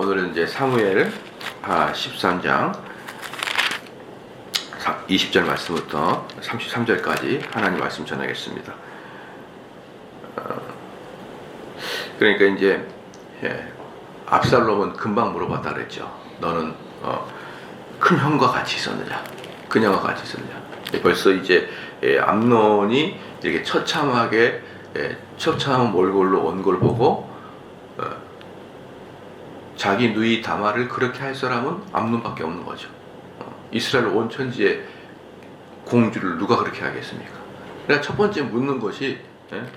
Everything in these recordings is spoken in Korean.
오늘은 이제 사무엘 13장 20절 말씀부터 33절까지 하나님 말씀 전하겠습니다. 그러니까 이제 압살롬은 금방 물어봤다 그랬죠. 너는 큰 형과 같이 있었느냐? 큰 형과 같이 있었느냐? 벌써 이제 암논이 이렇게 처참하게 처참한 몰골로 온 걸 보고 자기 누이 다말을 그렇게 할 사람은 암논밖에 없는 거죠. 이스라엘 온 천지의 공주를 누가 그렇게 하겠습니까? 그러니까 첫 번째 묻는 것이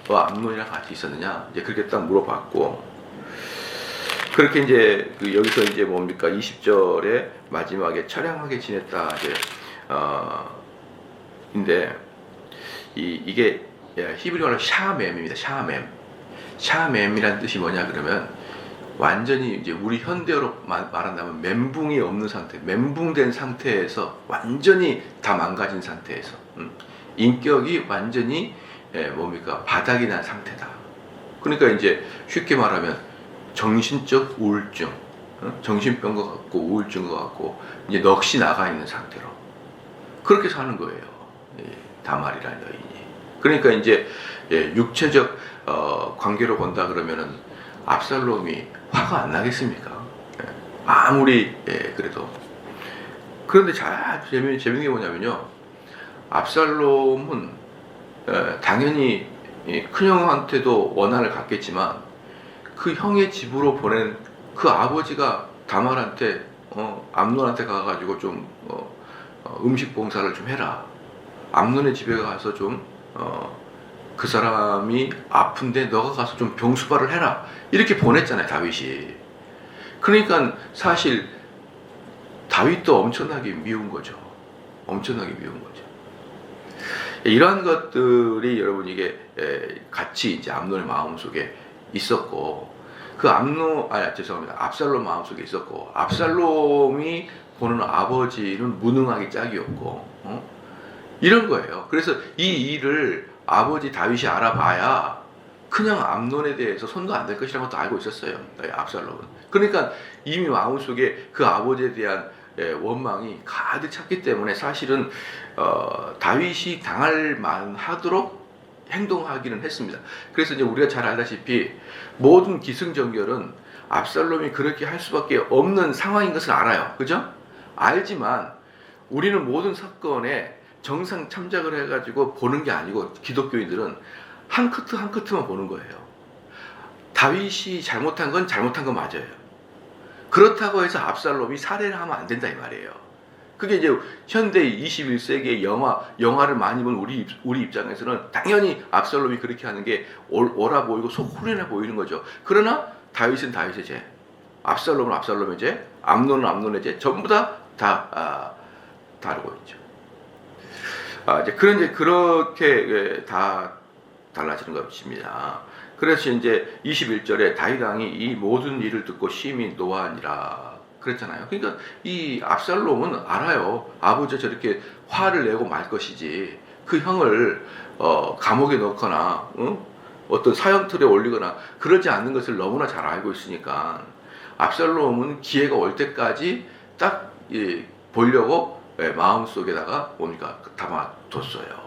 너 암논이랑 같이 있었느냐? 이제 그렇게 딱 물어봤고, 그렇게 이제 여기서 이제 뭡니까? 20절에 마지막에 처량하게 지냈다 이제 인데 이게 히브리어로 샤맴입니다. 샤맴이라는 뜻이 뭐냐 그러면 완전히 이제 우리 현대어로 말한다면 멘붕이 없는 상태, 멘붕된 상태에서 완전히 다 망가진 상태에서 인격이 완전히 뭡니까? 바닥이 난 상태다. 그러니까 이제 쉽게 말하면 정신적 우울증, 정신병과 같고 우울증과 같고 이제 넋이 나가 있는 상태로 그렇게 사는 거예요. 다말이라는 여인이. 그러니까 이제 육체적 관계로 본다 그러면은 압살롬이 화가 안 나겠습니까? 아무리 그래도. 그런데 잘 재밌는 게 뭐냐면요, 압살롬은 당연히 큰형한테도 원한을 갖겠지만 그 형의 집으로 보낸 그 아버지가 다말한테 암논한테 가가지고 좀 음식 봉사를 좀 해라. 암논의 집에 가서 좀 그 사람이 아픈데 너가 가서 좀 병수발을 해라. 이렇게 보냈잖아요, 다윗이. 그러니까 사실 다윗도 엄청나게 미운 거죠. 엄청나게 미운 거죠. 이러한 것들이 여러분 이게 같이 이제 암논의 마음속에 있었고, 그 압살롬 마음속에 있었고, 압살롬이 보는 아버지는 무능하기 짝이었고, 이런 거예요. 그래서 이 일을 아버지 다윗이 알아봐야 그냥 암논에 대해서 손도 안 댈 것이라는 것도 알고 있었어요, 압살롬은. 그러니까 이미 마음속에 그 아버지에 대한 원망이 가득 찼기 때문에 사실은 다윗이 당할 만하도록 행동하기는 했습니다. 그래서 이제 우리가 잘 알다시피 모든 기승전결은 압살롬이 그렇게 할 수밖에 없는 상황인 것을 알아요. 그죠? 알지만 우리는 모든 사건에 정상 참작을 해가지고 보는 게 아니고, 기독교인들은 한 커트 한 커트만 보는 거예요. 다윗이 잘못한 건 맞아요. 그렇다고 해서 압살롬이 살해를 하면 안 된다 이 말이에요. 그게 이제 현대 21세기의 영화를 많이 본 우리 입장에서는 당연히 압살롬이 그렇게 하는 게 옳아 보이고 속 후련해 보이는 거죠. 그러나 다윗은 다윗의 죄, 압살롬은 압살롬의 죄, 암논은 암논의 죄, 전부 다 다루고 있죠. 이제 그렇게 다 달라지는 것입니다. 그래서 이제 21절에 다윗 왕이 이 모든 일을 듣고 심히 노하니라 그랬잖아요. 그러니까 이 압살롬은 알아요. 아버지가 저렇게 화를 내고 말 것이지 그 형을 감옥에 넣거나 어떤 사형틀에 올리거나 그러지 않는 것을 너무나 잘 알고 있으니까 압살롬은 기회가 올 때까지 딱 보려고 마음속에다가 뭡니까? 담아뒀어요.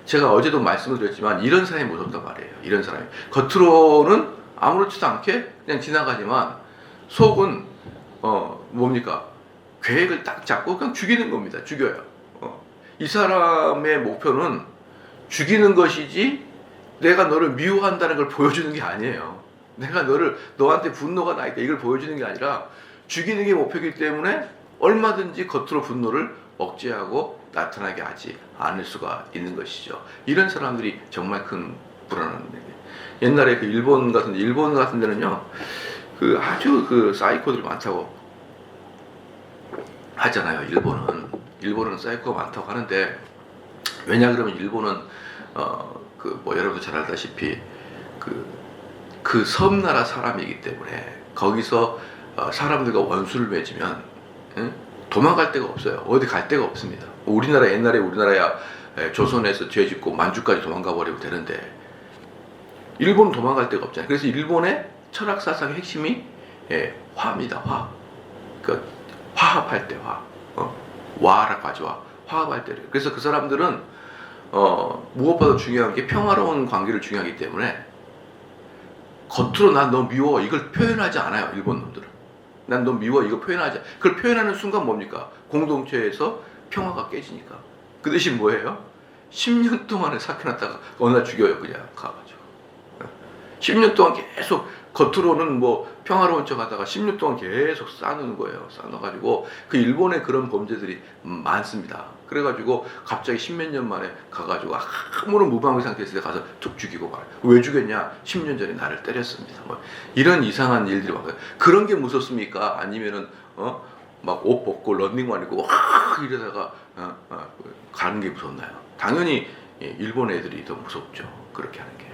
제가 어제도 말씀을 드렸지만 이런 사람이 무섭단 말이에요. 이런 사람이 겉으로는 아무렇지도 않게 그냥 지나가지만 속은 뭡니까? 계획을 딱 잡고 그냥 죽이는 겁니다. 죽여요. 이 사람의 목표는 죽이는 것이지 내가 너를 미워한다는 걸 보여주는 게 아니에요. 내가 너한테 분노가 나 있다 이걸 보여주는 게 아니라 죽이는 게 목표이기 때문에 얼마든지 겉으로 분노를 억제하고 나타나게 하지 않을 수가 있는 것이죠. 이런 사람들이 정말 큰 불안한 얘기. 옛날에 그 일본 같은 데는요, 아주 사이코들이 많다고 하잖아요. 일본은 사이코가 많다고 하는데, 왜냐 그러면 일본은 여러분도 잘 알다시피 그 섬나라 사람이기 때문에 거기서 사람들과 원수를 맺으면 도망갈 데가 없어요. 어디 갈 데가 없습니다. 옛날에 우리나라야 조선에서 죄 짓고 만주까지 도망가 버리면 되는데 일본은 도망갈 데가 없잖아요. 그래서 일본의 철학 사상의 핵심이 화입니다. 화. 그 화합할 때 화. 와라고 하죠. 화합할 때. 그래서 그 사람들은 무엇보다 중요한 게 평화로운 관계를 중요하기 때문에 겉으로 난 너 미워 이걸 표현하지 않아요. 일본 놈들은. 난 너 미워 이거 표현하지. 그걸 표현하는 순간 뭡니까? 공동체에서 평화가 깨지니까. 그 대신 뭐예요? 10년 동안에 삭혀놨다가 어느 날 죽여요. 그냥 가가지고. 10년 동안 계속 겉으로는 뭐 평화로운 척 하다가 10년 동안 계속 쌓아놓는 거예요. 쌓아놔가지고 그 일본에 그런 범죄들이 많습니다. 그래가지고 갑자기 10몇 년 만에 가가지고 아무런 무방비 상태에서 가서 툭 죽이고 말아요. 왜 죽였냐? 10년 전에 나를 때렸습니다. 뭐 이런 이상한 일들이 많아요. 그런 게 무섭습니까? 아니면은 막 옷 벗고 런닝만 입고 이러다가 가는 게 무섭나요? 당연히 일본 애들이 더 무섭죠. 그렇게 하는 게.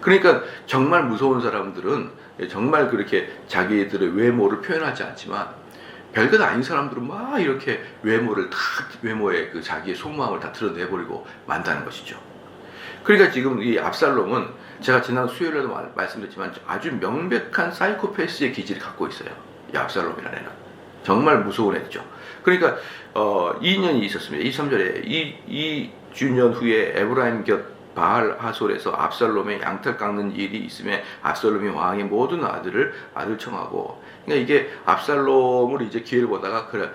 그러니까 정말 무서운 사람들은 정말 그렇게 자기들의 외모를 표현하지 않지만 별것 아닌 사람들은 막 이렇게 외모에 그 자기의 속마음을 다 드러내버리고 만다는 것이죠. 그러니까 지금 이 압살롬은 제가 지난 수요일에도 말씀드렸지만 아주 명백한 사이코패스의 기질을 갖고 있어요. 이 압살롬이라는 애는 정말 무서운 애죠. 그러니까 2년이 있었습니다. 23절에 2주년 후에 에브라임 곁 바알 하솔에서 압살롬의 양털 깎는 일이 있음에 압살롬이 왕의 모든 아들을 아들 청하고. 그러니까 이게 압살롬을 이제 기회를 보다가 그래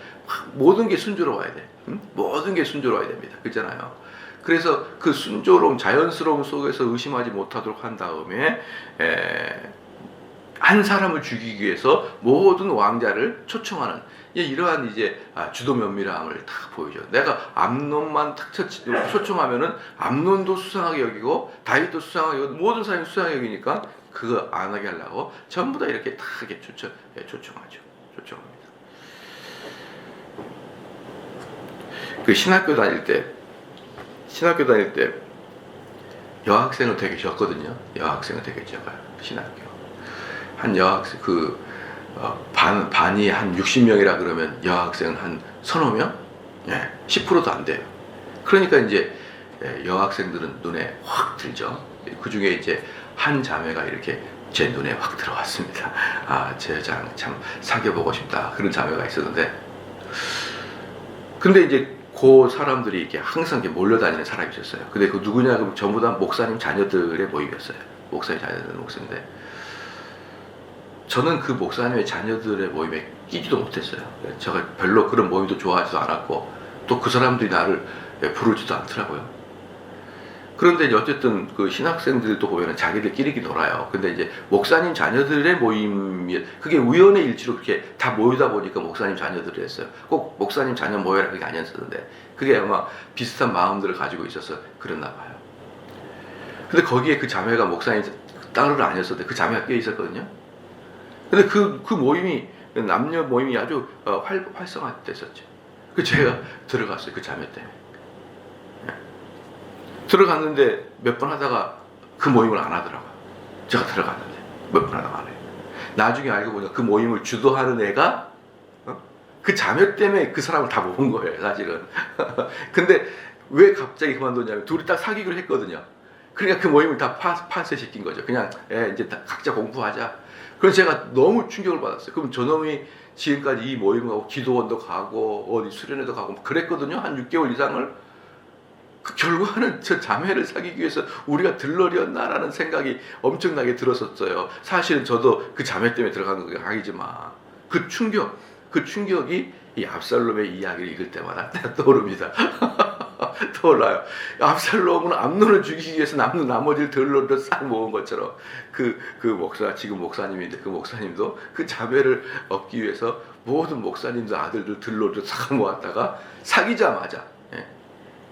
모든 게 순조로워야 돼. 모든 게 순조로워야 됩니다. 그렇잖아요. 그래서 그 순조로움, 자연스러움 속에서 의심하지 못하도록 한 다음에 한 사람을 죽이기 위해서 모든 왕자를 초청하는 이러한 이제 주도 면밀함을 딱 보이죠. 내가 암논만 탁 초청하면은 암논도 수상하게 여기고 다윗도 수상하게 여기고 모든 사람이 수상하게 여기니까 그거 안 하게 하려고 전부 다 이렇게 딱 이렇게 초청하죠. 초청합니다. 그 신학교 다닐 때 여학생을 되게 적거든요. 여학생을 되게 적어요. 신학교. 한 여학생 반이 한 60명이라 그러면 여학생 한 서너 명? 10%도 안 돼요. 그러니까 이제 여학생들은 눈에 확 들죠. 그 중에 이제 한 자매가 이렇게 제 눈에 확 들어왔습니다. 제 여자랑 참 사귀어보고 싶다. 그런 자매가 있었는데, 근데 이제 그 사람들이 이렇게 항상 이렇게 몰려다니는 사람이 있었어요. 근데 그 누구냐? 그럼 전부 다 목사님 자녀들의 모임이었어요. 목사님 자녀들의 목사인데, 저는 그 목사님의 자녀들의 모임에 끼지도 못했어요. 제가 별로 그런 모임도 좋아하지도 않았고 또 그 사람들이 나를 부르지도 않더라고요. 그런데 이제 어쨌든 그 신학생들도 보면은 자기들끼리 놀아요. 근데 이제 목사님 자녀들의 모임이 그게 우연의 일치로 그렇게 다 모이다 보니까 목사님 자녀들을 했어요. 꼭 목사님 자녀 모여라 그게 아니었었는데 그게 아마 비슷한 마음들을 가지고 있어서 그랬나 봐요. 근데 거기에 그 자매가 목사님 따로는 아니었었는데 그 자매가 꽤 있었거든요. 근데 그 모임이 남녀 모임이 아주 활성화됐었죠. 그 제가 들어갔어요. 그 자매 때문에. 들어갔는데 몇 번 하다가 그 모임을 안 하더라고요. 제가 들어갔는데 몇 번 하다가 안 해요. 나중에 알고 보니까 그 모임을 주도하는 애가 그 자매 때문에 그 사람을 다 모은 거예요. 사실은. 근데 왜 갑자기 그만뒀냐면 둘이 딱 사귀기로 했거든요. 그러니까 그 모임을 다 파쇄시킨 거죠. 그냥 이제 다 각자 공부하자. 그래서 제가 너무 충격을 받았어요. 그럼 저놈이 지금까지 이 모임을 하고 기도원도 가고 어디 수련회도 가고 그랬거든요. 한 6개월 이상을. 그 결과는 저 자매를 사귀기 위해서 우리가 들러리였나라는 생각이 엄청나게 들었었어요. 사실은 저도 그 자매 때문에 들어간 거 아니지만 그 충격이 이 압살롬의 이야기를 읽을 때마다 떠오릅니다. 떠올라요. 압살롬은 암논을 죽이기 위해서 남는 나머지를 들러리로 싹 모은 것처럼 그 목사, 지금 목사님인데 그 목사님도 그 자매를 얻기 위해서 모든 목사님들 아들들 들러리로 싹 모았다가 사귀자마자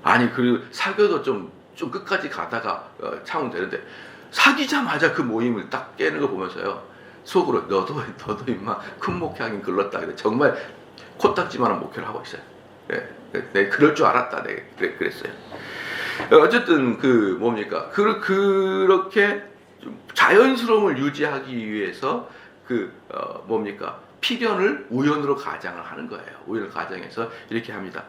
아니 그 사귀어도 좀 끝까지 가다가 참으면 되는데 사귀자마자 그 모임을 딱 깨는 거 보면서요 속으로 너도 임마 큰 목회하긴 글렀다. 정말 코딱지만한 목회를 하고 있어요. 네, 그럴 줄 알았다. 네, 그랬어요. 어쨌든 뭡니까? 그렇게 좀 자연스러움을 유지하기 위해서 뭡니까? 필연을 우연으로 가장을 하는 거예요. 우연을 가장해서 이렇게 합니다.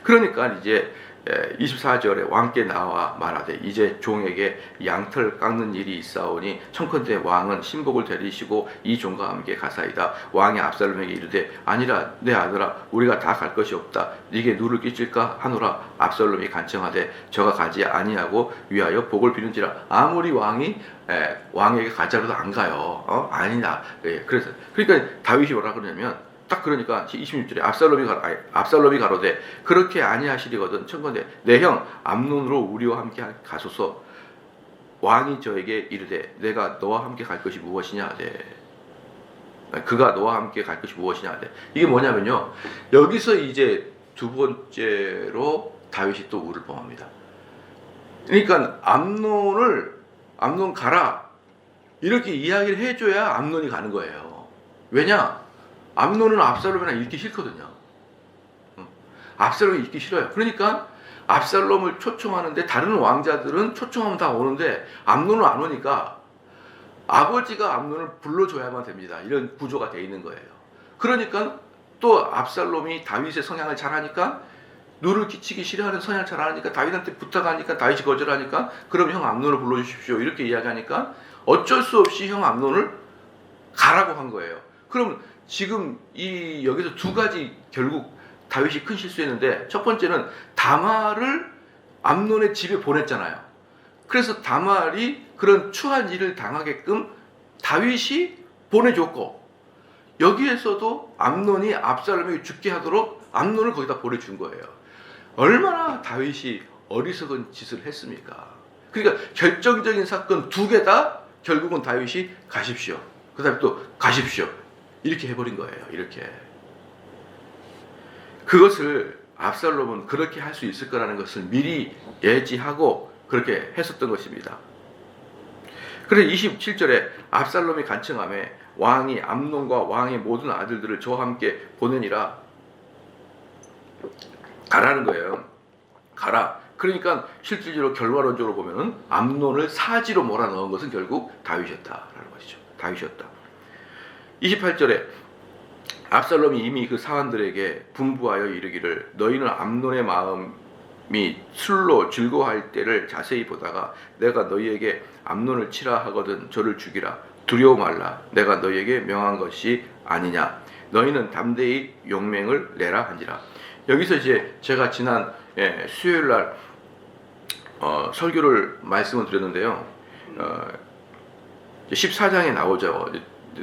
그러니까 이제 24절에 왕께 나와 말하되 이제 종에게 양털 깎는 일이 있사오니 청컨대 왕은 신복을 데리시고 이 종과 함께 가사이다. 왕이 압살롬에게 이르되 아니라 내 아들아 우리가 다 갈 것이 없다. 네게 누를 끼칠까 하노라. 압살롬이 간청하되 저가 가지 아니하고 위하여 복을 비는지라. 아무리 왕에게 가자라도 안 가요. 아니다. 그래서 그러니까 다윗이 뭐라 그러냐면 딱 그러니까 26절에 압살롬이 가로되 그렇게 아니하시리거든 청컨대 내 형 암논으로 우리와 함께 가소서. 왕이 저에게 이르되 내가 너와 함께 갈 것이 무엇이냐 하되 그가 너와 함께 갈 것이 무엇이냐 하되 이게 뭐냐면요, 여기서 이제 두 번째로 다윗이 또 우를 범합니다. 그러니까 암논 가라 이렇게 이야기를 해줘야 암논이 가는 거예요. 왜냐? 암논은 압살롬이랑 있기 싫거든요. 압살롬이 있기 싫어요. 그러니까 압살롬을 초청하는데 다른 왕자들은 초청하면 다 오는데 암논은 안 오니까 아버지가 암논을 불러줘야만 됩니다. 이런 구조가 돼 있는 거예요. 그러니까 또 압살롬이 다윗의 성향을 잘 하니까 누를 끼치기 싫어하는 성향을 잘 하니까 다윗한테 부탁하니까 다윗이 거절하니까 그럼 형 암논을 불러주십시오 이렇게 이야기하니까 어쩔 수 없이 형 암논을 가라고 한 거예요. 그럼 지금 여기서 두 가지 결국 다윗이 큰 실수했는데, 첫 번째는 다말을 암논의 집에 보냈잖아요. 그래서 다말이 그런 추한 일을 당하게끔 다윗이 보내줬고, 여기에서도 암논이 압살롬에게 죽게 하도록 암논을 거기다 보내준 거예요. 얼마나 다윗이 어리석은 짓을 했습니까? 그러니까 결정적인 사건 두 개 다 결국은 다윗이 가십시오. 그 다음에 또 가십시오. 이렇게 해버린 거예요. 이렇게. 그것을 압살롬은 그렇게 할 수 있을 거라는 것을 미리 예지하고 그렇게 했었던 것입니다. 그래서 27절에 압살롬이 간청하매 왕이 암논과 왕의 모든 아들들을 저와 함께 보내니라. 가라는 거예요. 가라. 그러니까 실질적으로 결과론적으로 보면은 암논을 사지로 몰아넣은 것은 결국 다윗이었다라는 것이죠. 다윗이었다. 28절에 압살롬이 이미 그 사환들에게 분부하여 이르기를 너희는 암논의 마음이 술로 즐거워할 때를 자세히 보다가 내가 너희에게 암논을 치라 하거든 저를 죽이라. 두려워 말라. 내가 너희에게 명한 것이 아니냐. 너희는 담대히 용맹을 내라 한지라. 여기서 이제 제가 지난 수요일 날 설교를 말씀을 드렸는데요. 14장에 나오죠.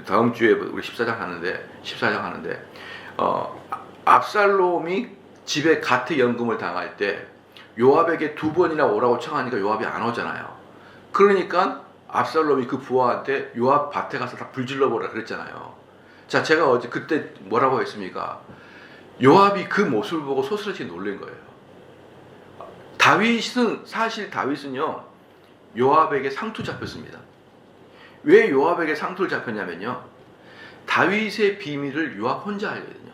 다음 주에 우리 14장 하는데 압살롬이 집에 가트 연금을 당할 때 요압에게 두 번이나 오라고 청하니까 요압이 안 오잖아요. 그러니까 압살롬이 그 부하한테 요압 밭에 가서 다 불질러 보라 그랬잖아요. 자, 제가 어제 그때 뭐라고 했습니까? 요압이 그 모습을 보고 소스라치 놀란 거예요. 다윗은요 요압에게 상투 잡혔습니다. 왜 요압에게 상투를 잡혔냐면요, 다윗의 비밀을 요압 혼자 알거든요.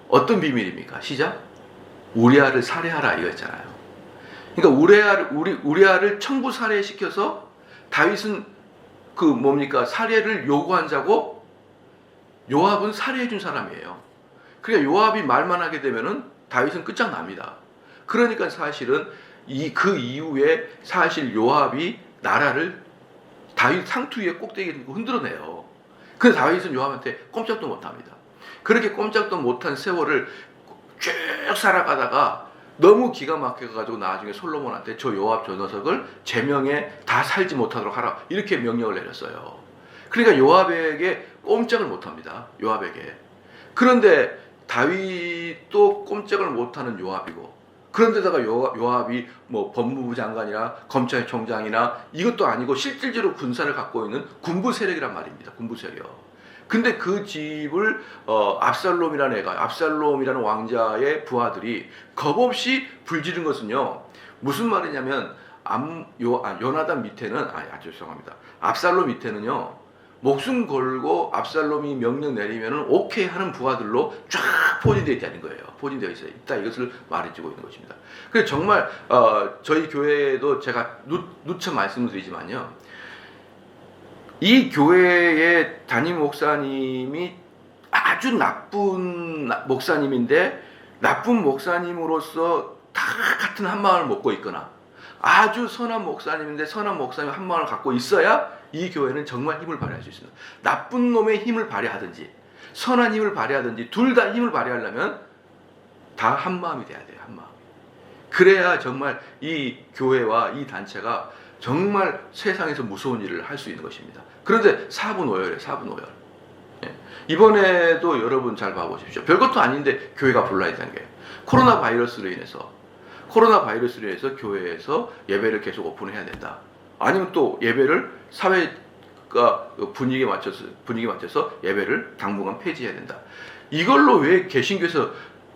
어떤 비밀입니까? 시작. 우리아를 살해하라 이거였잖아요. 그러니까 우리아를 청부 살해시켜서 다윗은 살해를 요구한 자고 요압은 살해해준 사람이에요. 그러니까 요압이 말만 하게 되면은 다윗은 끝장납니다. 그러니까 사실은 그 이후에 사실 요압이 나라를 다윗 상투 위에 꼭대기를 흔들어내요. 그래서 다윗은 요압한테 꼼짝도 못합니다. 그렇게 꼼짝도 못한 세월을 쭉 살아가다가 너무 기가 막혀가지고 나중에 솔로몬한테 저 요압 저 녀석을 제명에 다 살지 못하도록 하라 이렇게 명령을 내렸어요. 그러니까 요압에게 꼼짝을 못합니다. 요압에게. 그런데 다윗도 꼼짝을 못하는 요압이고, 그런데다가 요압이 뭐 법무부 장관이나 검찰총장이나 이것도 아니고 실질적으로 군사를 갖고 있는 군부 세력이란 말입니다. 군부 세력. 근데 그 집을 압살롬이라는 왕자의 부하들이 겁없이 불지른 것은요, 무슨 말이냐면 요나단 밑에는 죄송합니다. 압살롬 밑에는요 목숨 걸고 압살롬이 명령 내리면은 오케이 하는 부하들로 쫙 포진되어 있다는 거예요. 포진되어 있다. 이것을 말해주고 있는 것입니다. 그래서 정말 저희 교회에도 제가 누차 말씀드리지만요, 이 교회의 담임 목사님이 아주 나쁜 목사님인데 나쁜 목사님으로서 다 같은 한 마음을 먹고 있거나 아주 선한 목사님인데 선한 목사님 한 마음을 갖고 있어야 이 교회는 정말 힘을 발휘할 수 있습니다. 나쁜 놈의 힘을 발휘하든지 선한 힘을 발휘하든지 둘 다 힘을 발휘하려면 다 한 마음이 돼야 돼요. 한 마음. 그래야 정말 이 교회와 이 단체가 정말 세상에서 무서운 일을 할 수 있는 것입니다. 그런데 사분오열이에요. 사분오열. 예. 이번에도 여러분 잘 봐보십시오. 별것도 아닌데 교회가 불나있다는 거예요. 코로나 바이러스로 인해서 교회에서 예배를 계속 오픈해야 된다. 아니면 또 예배를 사회가 분위기에 맞춰서 예배를 당분간 폐지해야 된다. 이걸로 왜 개신교에서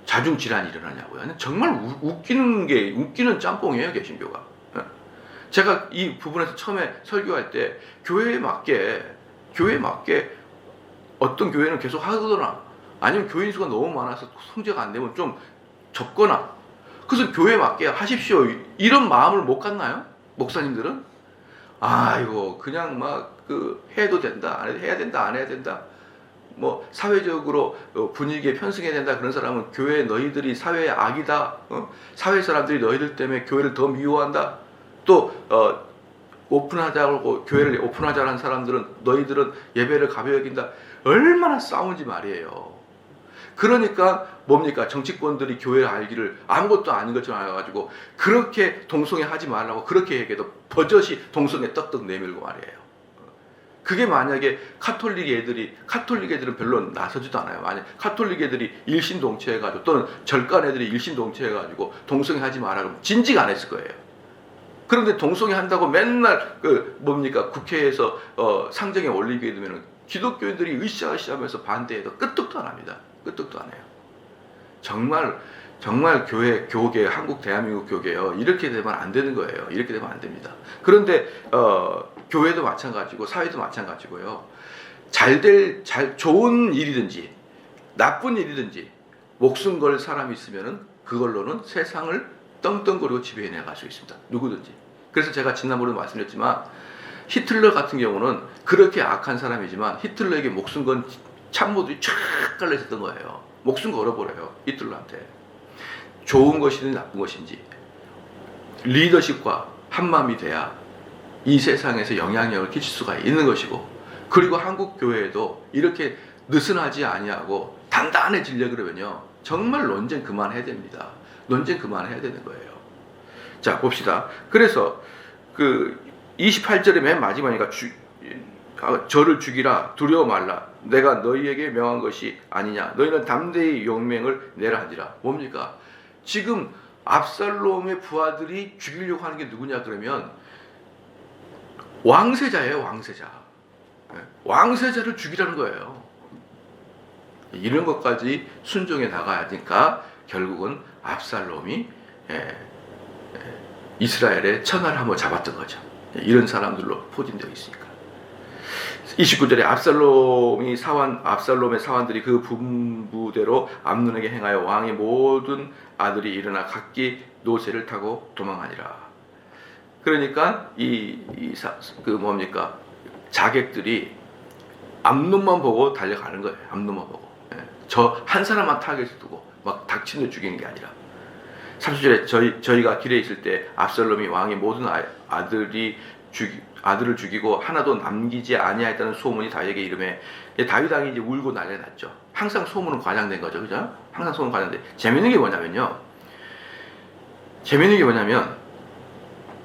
자중질환이 일어나냐고요. 정말 웃기는 짬뽕이에요, 개신교가. 제가 이 부분에서 처음에 설교할 때 교회에 맞게 어떤 교회는 계속 하거나 아니면 교인 수가 너무 많아서 통제가 안 되면 좀 접거나 그래서 교회에 맞게 하십시오. 이런 마음을 못 갖나요? 목사님들은? 아이고 그냥 막 해도 된다, 해야 된다, 안 해야 된다. 뭐 사회적으로 분위기에 편승해야 된다 그런 사람은 교회 너희들이 사회의 악이다. 사회 사람들이 너희들 때문에 교회를 더 미워한다. 또 오픈하자고 교회를 오픈하자는 사람들은 너희들은 예배를 가벼이 여긴다. 얼마나 싸운지 말이에요. 그러니까 뭡니까? 정치권들이 교회를 알기를 아무것도 아닌 것처럼 알아가지고 그렇게 동성애 하지 말라고 그렇게 얘기해도 버젓이 동성애 떡떡 내밀고 말이에요. 그게 만약에 카톨릭 애들은 별로 나서지도 않아요. 만약 카톨릭 애들이 일심동체해가지고 또는 절간 애들이 일심동체해가지고 동성애 하지 마라 그러면 진즉 안 했을 거예요. 그런데 동성애 한다고 맨날 국회에서 상정에 올리게 되면 기독교인들이 으쌰으쌰하면서 반대해도 끄떡도 안 합니다. 끄떡도 안 해요. 정말 교계, 한국 대한민국 교계요. 이렇게 되면 안 되는 거예요. 이렇게 되면 안 됩니다. 그런데 교회도 마찬가지고 사회도 마찬가지고요. 좋은 일이든지 나쁜 일이든지 목숨 걸 사람이 있으면은 그걸로는 세상을 떵떵거리고 지배해 나갈 수 있습니다. 누구든지. 그래서 제가 지난번에도 말씀드렸지만 히틀러 같은 경우는 그렇게 악한 사람이지만 히틀러에게 목숨 건 참모들이 쫙 깔려 있었던 거예요. 목숨 걸어버려요. 히틀러한테. 좋은 것이든 나쁜 것인지 리더십과 한마음이 돼야 이 세상에서 영향력을 끼칠 수가 있는 것이고 그리고 한국 교회에도 이렇게 느슨하지 아니하고 단단해지려 그러면요. 정말 논쟁 그만해야 됩니다. 논쟁 그만해야 되는 거예요. 자 봅시다. 그래서 28절의 맨 마지막이니까 저를 죽이라 두려워 말라 내가 너희에게 명한 것이 아니냐 너희는 담대히 용맹을 내라 하니라. 뭡니까? 지금 압살롬의 부하들이 죽이려고 하는 게 누구냐 그러면 왕세자예요. 왕세자. 왕세자를 죽이라는 거예요. 이런 것까지 순종해 나가야 하니까 결국은 압살롬이 이스라엘의 천하를 한번 잡았던 거죠. 이런 사람들로 포진되어 있으니까. 29절에 압살롬의 사환들이 그 분부대로 암논에게 행하여 왕의 모든 아들이 일어나 각기 노새를 타고 도망하니라. 그러니까 자객들이 암논만 보고 달려가는 거예요. 암논만 보고. 저 한 사람만 타겟을 두고 막 닥치는 죽이는 게 아니라. 30절에 저희가 길에 있을 때 압살롬이 왕의 모든 아들을 죽이고 하나도 남기지 아니하였다는 소문이 다윗에게 이르매 다윗 왕이 이제 울고 난리 났죠. 항상 소문은 과장된 거죠. 그죠? 항상 소문 과장돼. 재밌는 게 뭐냐면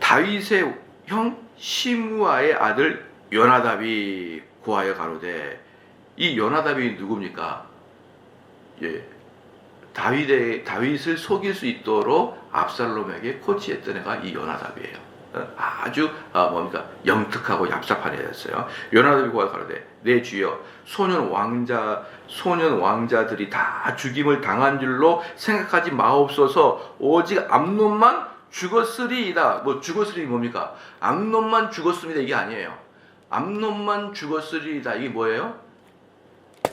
다윗의 형 시므아의 아들 요나답이 고하여 가로되 이 요나답이 누굽니까? 다윗을 속일 수 있도록 압살롬에게 코치했던 애가 이 요나답이에요. 아주 영특하고 얍삽한 애였어요. 요나답이 고하여 가로되 내 주여 소년 왕자들이 다 죽임을 당한 줄로 생각하지 마옵소서. 오직 암논만 죽었으리이다. 죽었으리 뭡니까? 암논만 죽었습니다. 이게 아니에요. 암논만 죽었으리이다. 이게 뭐예요?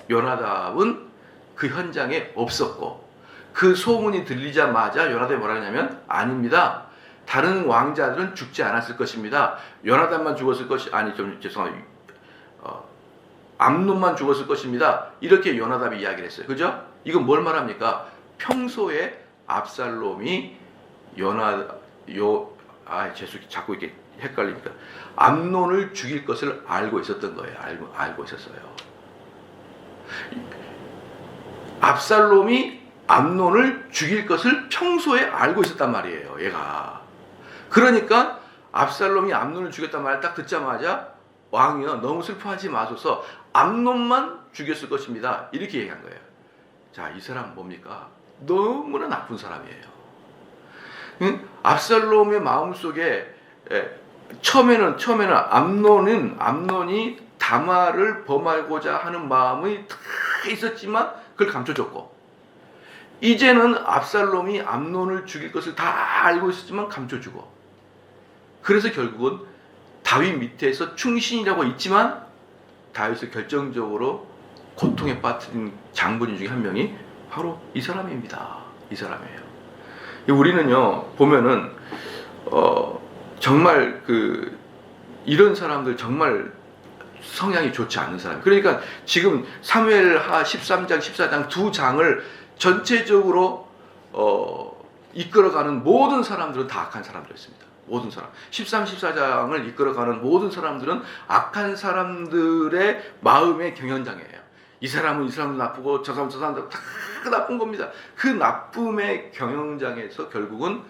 요나답은 그 현장에 없었고 그 소문이 들리자마자 요나답이 뭐라 하냐면 아닙니다. 다른 왕자들은 죽지 않았을 것입니다. 요나답만 죽었을 것이 죄송합니다. 암논만 죽었을 것입니다. 이렇게 요나답이 이야기를 했어요. 그죠? 이건 뭘 말합니까? 평소에 압살롬이 죄송 자꾸 이렇게 헷갈리니까 암논을 죽일 것을 알고 있었던 거예요. 알고 있었어요. 압살롬이 암논을 죽일 것을 평소에 알고 있었단 말이에요. 얘가. 그러니까 압살롬이 암논을 죽였단 말을 딱 듣자마자 왕이요, 너무 슬퍼하지 마소서, 암논만 죽였을 것입니다. 이렇게 얘기한 거예요. 자, 이 사람 뭡니까? 너무나 나쁜 사람이에요. 압살롬의 마음속에 처음에는 암논이 다말을 범하고자 하는 마음이 다 있었지만 그걸 감춰줬고, 이제는 압살롬이 암논을 죽일 것을 다 알고 있었지만 감춰주고, 그래서 결국은 다윗 밑에서 충신이라고 있지만 다윗을 결정적으로 고통에 빠뜨린 장군인 중에 한 명이 바로 이 사람입니다. 이 사람이에요. 우리는요, 보면은 정말 이런 사람들 정말 성향이 좋지 않은 사람. 그러니까 지금 사무엘하 13장, 14장 두 장을 전체적으로 이끌어가는 모든 사람들은 다 악한 사람들이었습니다. 모든 사람. 13, 14장을 이끌어가는 모든 사람들은 악한 사람들의 마음의 경연장이에요. 이 사람은 나쁘고 저 사람도 다 나쁜 겁니다. 그 나쁨의 경영장에서 결국은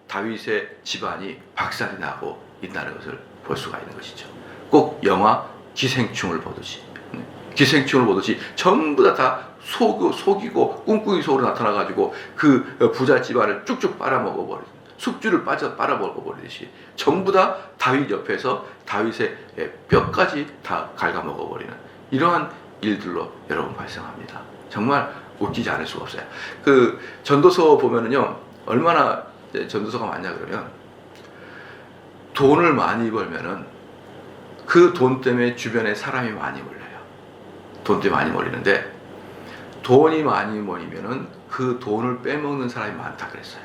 다윗의 집안이 박살이 나고 있다는 것을 볼 수가 있는 것이죠. 꼭 영화 기생충을 보듯이 전부 다 속이고 꿍꿍이 속으로 나타나가지고 그 부자 집안을 쭉쭉 빨아먹어버리고 숙주를 빨아먹어버리듯이 전부 다 다윗 옆에서 다윗의 뼈까지 다 갉아먹어버리는 이러한 일들로 여러분 발생합니다. 정말 웃기지 않을 수가 없어요. 그 전도서 보면은요, 얼마나 전도서가 많냐 그러면, 돈을 많이 벌면은 그 돈 때문에 주변에 사람이 많이 몰려요. 돈 때문에 많이 몰리는데, 돈이 많이 모이면은 그 돈을 빼먹는 사람이 많다 그랬어요.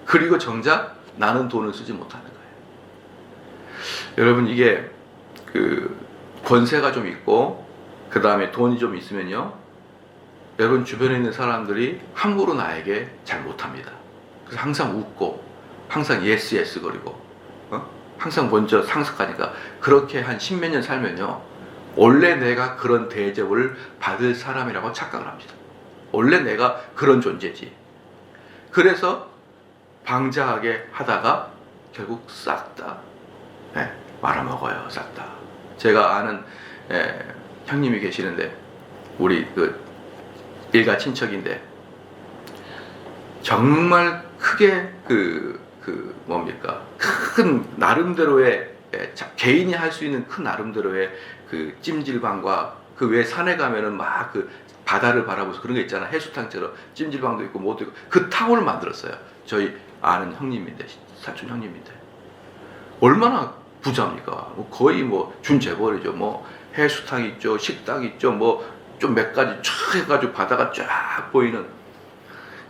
그리고 정작 나는 돈을 쓰지 못하는 거예요. 여러분, 이게 권세가 좀 있고 그 다음에 돈이 좀 있으면요, 여러분 주변에 있는 사람들이 함부로 나에게 잘 못합니다. 그래서 항상 웃고 항상 예스 거리고 항상 먼저 상습하니까, 그렇게 한 십몇 년 살면요, 원래 내가 그런 대접을 받을 사람이라고 착각을 합니다. 원래 내가 그런 존재지. 그래서 방자하게 하다가 결국 싹 다 말아먹어요. 싹 다. 제가 아는 형님이 계시는데, 우리 일가 친척인데, 정말 크게 큰 나름대로의 개인이 할 수 있는 큰 나름대로의 찜질방과 외 산에 가면은 막 바다를 바라보면서 그런 게 있잖아. 해수탕처럼 찜질방도 있고 뭐도 있고, 그 타워를 만들었어요. 저희 아는 형님인데, 사촌 형님인데 얼마나 부자입니까? 거의 준재벌이죠. 해수탕 있죠, 식당 있죠, 좀 몇 가지 쫙 해가지고 바다가 쫙 보이는.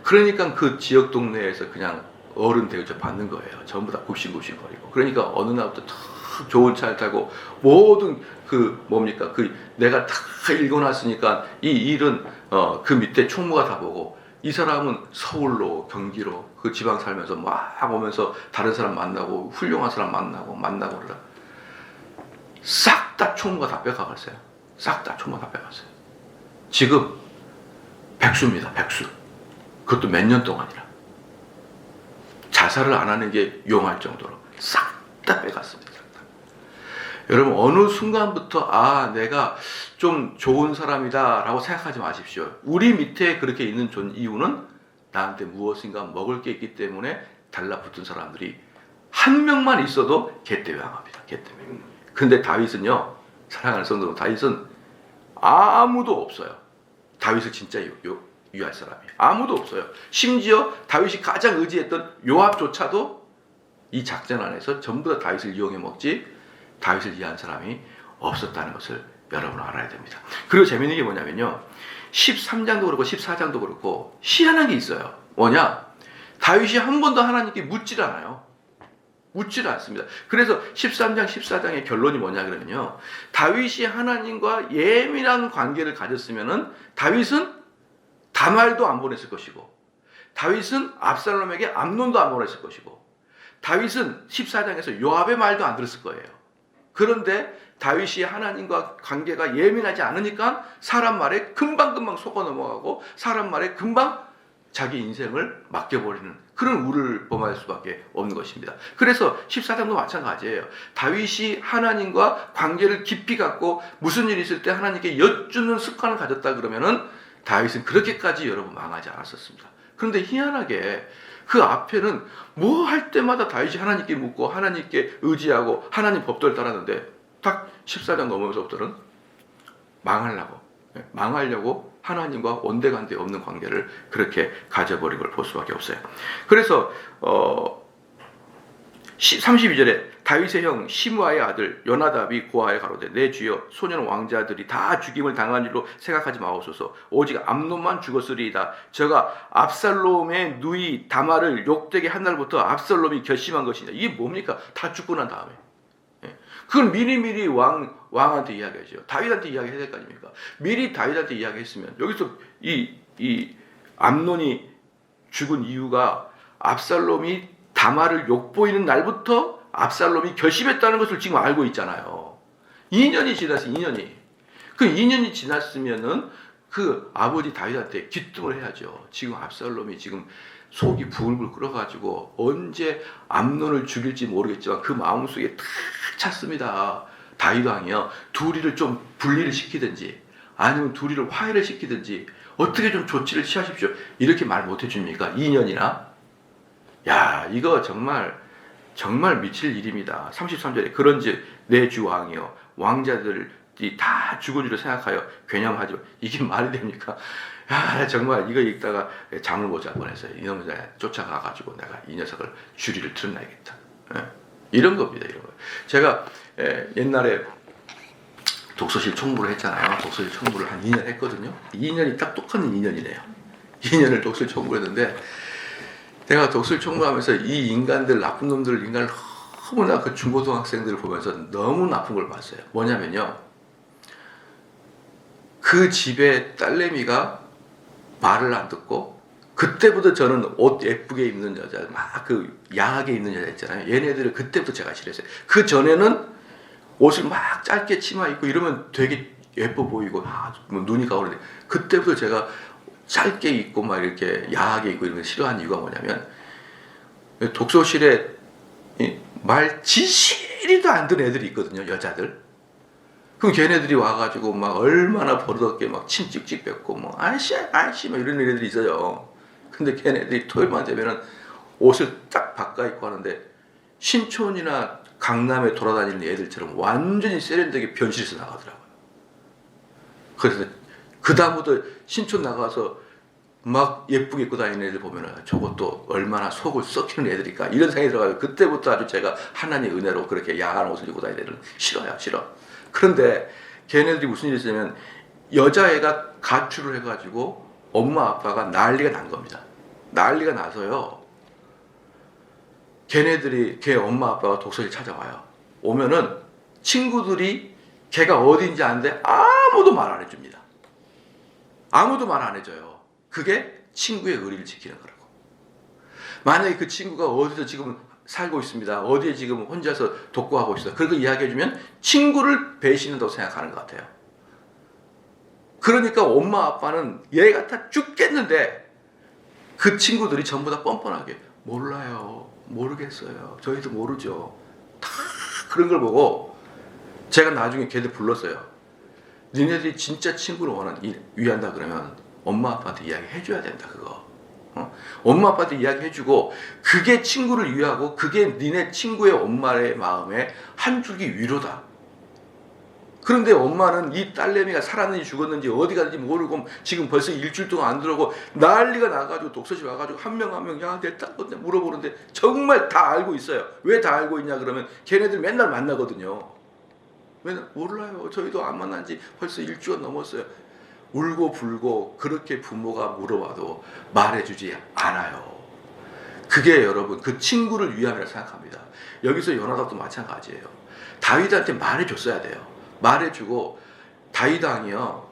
그러니까 그 지역 동네에서 그냥 어른 대우를 받는 거예요. 전부 다 굽신굽신거리고. 그러니까 어느 날부터 탁 좋은 차를 타고 모든 내가 다 읽어놨으니까 이 일은 그 밑에 총무가 다 보고, 이 사람은 서울로 경기로 그 지방 살면서 막 오면서 다른 사람 만나고 훌륭한 사람 만나고 그러다 싹 다 총무가 다 뺏어갔어요. 싹 다 총무가 다 뺏어갔어요. 지금 백수입니다. 백수. 그것도 몇 년 동안이라. 자살을 안 하는 게 용할 정도로 싹 다 빼갔습니다. 여러분, 어느 순간부터 내가 좀 좋은 사람이다 라고 생각하지 마십시오. 우리 밑에 그렇게 있는 이유는 나한테 무엇인가 먹을 게 있기 때문에 달라붙은 사람들이 한 명만 있어도 개떼왕합니다. 개떼왕. 근데 다윗은요, 사랑하는 성도, 다윗은 아무도 없어요. 다윗을 진짜 유할 사람이 아무도 없어요. 심지어 다윗이 가장 의지했던 요압조차도 이 작전 안에서 전부 다 다윗을 이용해 먹지 다윗을 이해한 사람이 없었다는 것을 여러분 알아야 됩니다. 그리고 재밌는 게 뭐냐면요, 13장도 그렇고 14장도 그렇고 희한한 게 있어요. 뭐냐, 다윗이 한 번도 하나님께 묻질 않아요. 묻질 않습니다. 그래서 13장 14장의 결론이 뭐냐 그러면요, 다윗이 하나님과 예민한 관계를 가졌으면은 다윗은 다말도 안 보냈을 것이고, 다윗은 압살롬에게 암논도 안 보냈을 것이고, 다윗은 14장에서 요압의 말도 안 들었을 거예요. 그런데 다윗이 하나님과 관계가 예민하지 않으니까 사람 말에 금방금방 속아 넘어가고 사람 말에 금방 자기 인생을 맡겨버리는 그런 우를 범할 수밖에 없는 것입니다. 그래서 14장도 마찬가지예요. 다윗이 하나님과 관계를 깊이 갖고 무슨 일이 있을 때 하나님께 여쭈는 습관을 가졌다 그러면은 다윗은 그렇게까지 여러분 망하지 않았었습니다. 그런데 희한하게 그 앞에는 뭐 할 때마다 다윗이 하나님께 묻고 하나님께 의지하고 하나님 법도를 따랐는데 딱 14장 넘어서부터는 망하려고 하나님과 온데간데 없는 관계를 그렇게 가져버린 걸 볼 수밖에 없어요. 그래서 32절에 다윗의 형 시므아의 아들 요나답이 고아에 가로되 내 주여 소년 왕자들이 다 죽임을 당한 줄로 생각하지 마옵소서. 오직 암논만 죽었으리이다. 저가 압살롬의 누이 다말을 욕되게 한 날부터 압살롬이 결심한 것이냐. 이게 뭡니까? 다 죽고 난 다음에. 그걸 미리미리 왕한테 이야기하죠. 다윗한테 이야기해야 될 거 아닙니까? 미리 다윗한테 이야기했으면 여기서 이 암논이 죽은 이유가 압살롬이 다말을 욕보이는 날부터 압살롬이 결심했다는 것을 지금 알고 있잖아요. 2년이 지났어요. 2년이. 그 2년이 지났으면은 그 아버지 다윗한테 기뜸을 해야죠. 지금 압살롬이 지금 속이 부글부글 끓어가지고 언제 암논을 죽일지 모르겠지만 그 마음속에 탁 찼습니다. 다윗 왕이요. 둘이를 좀 분리를 시키든지 아니면 둘이를 화해를 시키든지 어떻게 좀 조치를 취하십시오. 이렇게 말 못 해줍니까? 2년이나? 야, 이거 정말 미칠 일입니다. 33절에 그런즉 내 주 왕이요 왕자들이 다 죽은 줄을 생각하여 괴념하지. 이게 말이 됩니까? 야, 정말 이거 읽다가 잠을 못 잘 뻔했어요. 이놈을 쫓아가가지고 내가 이 녀석을 주리를 틀어놔야겠다. 이런 겁니다. 이런 거. 제가 옛날에 독서실 총무를 했잖아요. 독서실 총무를 한 2년 했거든요. 2년이 딱 똑같은 2년이네요. 2년을 독서실 총무를 했는데 내가 독서실 총무하면서 이 인간들, 나쁜 놈들, 인간을 너무나 그 중고등학생들을 보면서 너무 나쁜 걸 봤어요. 뭐냐면요. 그 집에 딸내미가 말을 안 듣고 그때부터 저는 옷 예쁘게 입는 여자, 막 그 야하게 입는 여자 있잖아요. 얘네들을 그때부터 제가 싫어했어요. 그 전에는 옷을 막 짧게 치마 입고 이러면 되게 예뻐 보이고 뭐 눈이 가오르는데 그때부터 제가 짧게 입고 막 이렇게 야하게 입고 이런 걸 싫어하는 이유가 뭐냐면 독서실에 말 진실이도 안 듣는 애들이 있거든요. 여자들. 그럼 걔네들이 와가지고 막 얼마나 버릇없게 막 침 찍찍 뱉고 뭐 아이씨 막 이런 애들이 있어요. 근데 걔네들이 토요일만 되면은 옷을 딱 바꿔 입고 하는데 신촌이나 강남에 돌아다니는 애들처럼 완전히 세련되게 변실해서 나가더라고요. 그래서 그 다음부터 신촌 나가서 막 예쁘게 입고 다니는 애들 보면은 저것도 얼마나 속을 썩히는 애들일까 이런 생각이 들어가지고 그때부터 아주 제가 하나님의 은혜로 그렇게 야한 옷을 입고 다니는 애들은 싫어. 그런데 걔네들이 무슨 일이 있으면 여자애가 가출을 해가지고 엄마 아빠가 난리가 난 겁니다. 난리가 나서요. 걔 엄마 아빠가 독서실 찾아와요. 오면은 친구들이 걔가 어딘지 아는데 아무도 말 안 해줍니다. 아무도 말 안 해줘요. 그게 친구의 의리를 지키는 거라고. 만약에 그 친구가 어디서 지금 살고 있습니다. 어디에 지금 혼자서 독거하고 있어. 그렇게 이야기해주면 친구를 배신한다고 생각하는 것 같아요. 그러니까 엄마 아빠는 얘가 다 죽겠는데 그 친구들이 전부 다 뻔뻔하게 몰라요. 모르겠어요. 저희도 모르죠. 다 그런 걸 보고 제가 나중에 걔들 불렀어요. 니네들이 진짜 친구를 위한다 그러면 엄마 아빠한테 이야기해줘야 된다 그거. 엄마 아빠한테 이야기해주고 그게 친구를 위하고 그게 니네 친구의 엄마의 마음에 한 줄기 위로다. 그런데 엄마는 이 딸내미가 살았는지 죽었는지 어디 갔는지 모르고 지금 벌써 일주일 동안 안 들어오고 난리가 나가지고 독서실 와가지고 한 명 야 내 딸 어때 물어보는데 정말 다 알고 있어요. 왜 다 알고 있냐 그러면 걔네들 맨날 만나거든요. 맨날 몰라요. 저희도 안 만난 지 벌써 일주가 넘었어요. 울고 불고 그렇게 부모가 물어봐도 말해주지 않아요. 그게 여러분 그 친구를 위함이라 생각합니다. 여기서 요나답도 마찬가지예요. 다윗한테 말해줬어야 돼요. 말해주고 다윗 왕이요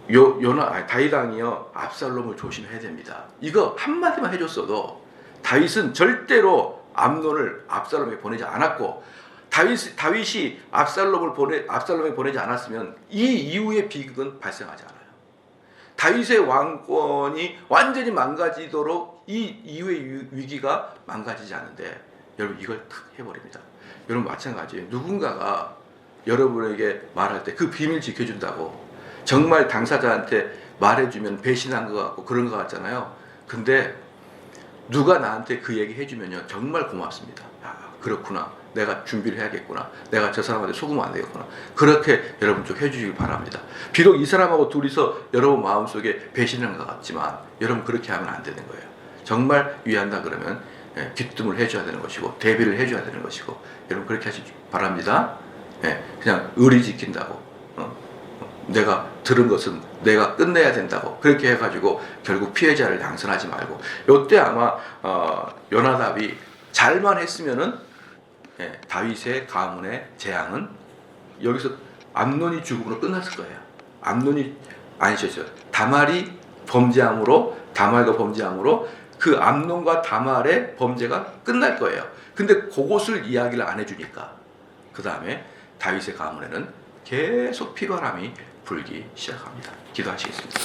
다윗왕이요 압살롬을 조심해야 됩니다. 이거 한마디만 해줬어도 다윗은 절대로 암논을 압살롬에 보내지 않았고, 다윗이 압살롬에 보내지 않았으면 이 이후의 비극은 발생하지 않아요. 다윗의 왕권이 완전히 망가지도록 이 이후의 위기가 망가지지 않는데, 여러분 이걸 탁 해버립니다. 여러분 마찬가지예요. 누군가가 여러분에게 말할 때 그 비밀 지켜준다고 정말 당사자한테 말해주면 배신한 것 같고 그런 것 같잖아요. 근데 누가 나한테 그 얘기 해주면요 정말 고맙습니다. 아, 그렇구나, 내가 준비를 해야겠구나, 내가 저 사람한테 속으면 안 되겠구나, 그렇게 여러분 좀 해주시길 바랍니다. 비록 이 사람하고 둘이서 여러분 마음속에 배신한 것 같지만 여러분 그렇게 하면 안 되는 거예요. 정말 위한다 그러면 귀뜸을 해줘야 되는 것이고 대비를 해줘야 되는 것이고, 여러분 그렇게 하시기 바랍니다. 그냥 의리 지킨다고 내가 들은 것은 내가 끝내야 된다고 그렇게 해가지고 결국 피해자를 양선하지 말고, 요때 아마 요나답이 잘만 했으면은 다윗의 가문의 재앙은 여기서 암논이 죽음으로 끝났을 거예요. 암논이 아니셨어요. 다말과 범죄함으로 그 암논과 다말의 범죄가 끝날 거예요. 근데 그것을 이야기를 안 해주니까 그 다음에 다윗의 가문에는 계속 피바람이 불기 시작합니다. 기도하시겠습니다.